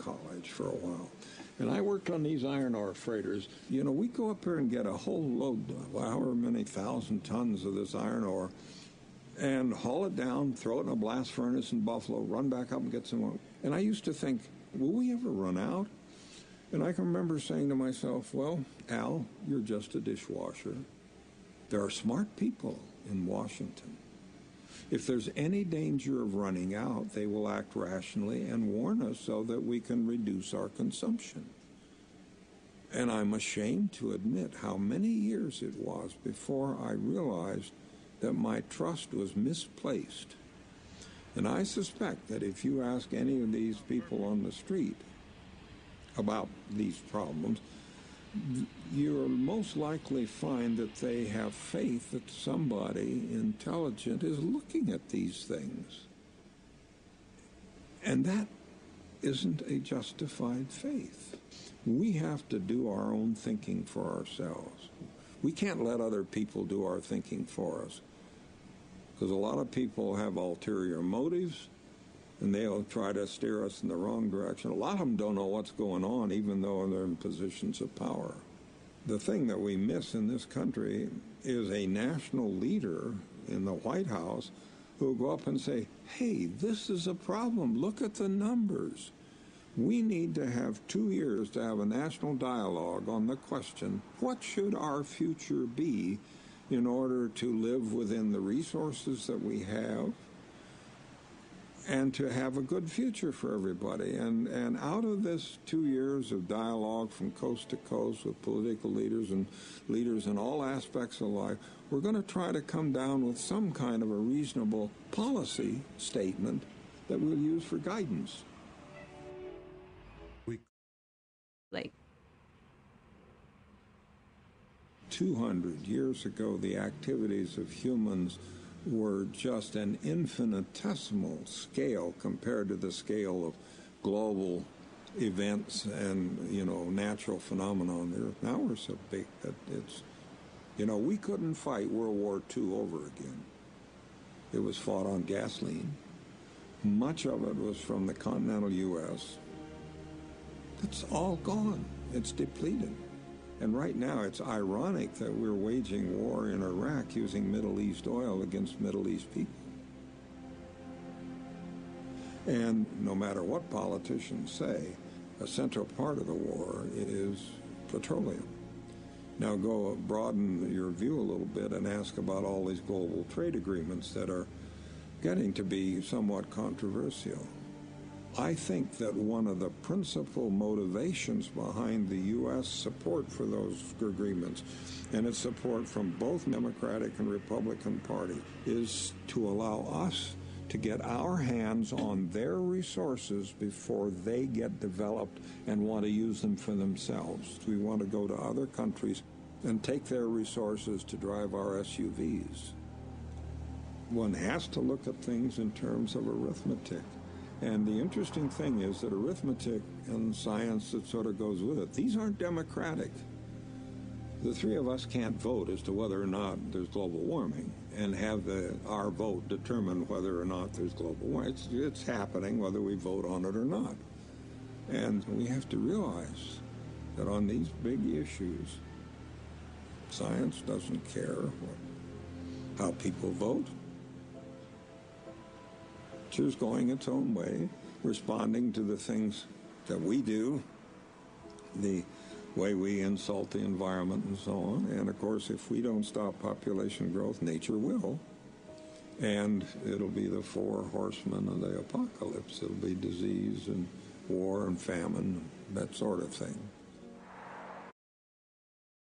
college for a while. And I worked on these iron ore freighters. You know, we go up here and get a whole load, however many thousand tons of this iron ore, and haul it down, throw it in a blast furnace in Buffalo, run back up and get some more. And I used to think, will we ever run out? And I can remember saying to myself, well, Al, you're just a dishwasher. There are smart people in Washington. If there's any danger of running out, they will act rationally and warn us so that we can reduce our consumption. And I'm ashamed to admit how many years it was before I realized that my trust was misplaced. And I suspect that if you ask any of these people on the street about these problems, you'll most likely find that they have faith that somebody intelligent is looking at these things. And that isn't a justified faith. We have to do our own thinking for ourselves. We can't let other people do our thinking for us, because a lot of people have ulterior motives, and they'll try to steer us in the wrong direction. A lot of them don't know what's going on, even though they're in positions of power. The thing that we miss in this country is a national leader in the White House who will go up and say, hey, this is a problem. Look at the numbers. We need to have 2 years to have a national dialogue on the question, what should our future be in order to live within the resources that we have and to have a good future for everybody. And out of this 2 years of dialogue from coast to coast with political leaders and leaders in all aspects of life, we're going to try to come down with some kind of a reasonable policy statement that we'll use for guidance. 200 years ago, the activities of humans were just an infinitesimal scale compared to the scale of global events and, natural phenomena on the earth. Now we're so big that it's, we couldn't fight World War II over again. It was fought on gasoline. Much of it was from the continental U.S. It's all gone. It's depleted. And right now, it's ironic that we're waging war in Iraq using Middle East oil against Middle East people. And no matter what politicians say, a central part of the war is petroleum. Now go broaden your view a little bit and ask about all these global trade agreements that are getting to be somewhat controversial. I think that one of the principal motivations behind the U.S. support for those agreements and its support from both Democratic and Republican Party is to allow us to get our hands on their resources before they get developed and want to use them for themselves. We want to go to other countries and take their resources to drive our SUVs. One has to look at things in terms of arithmetic. And the interesting thing is that arithmetic and science that sort of goes with it, these aren't democratic. The three of us can't vote as to whether or not there's global warming and have our vote determine whether or not there's global warming. It's happening whether we vote on it or not. And we have to realize that on these big issues, science doesn't care how people vote. Just going its own way, responding to the things that we do, the way we insult the environment and so on. And of course, if we don't stop population growth, nature will. And it'll be the four horsemen of the apocalypse. It'll be disease and war and famine, that sort of thing.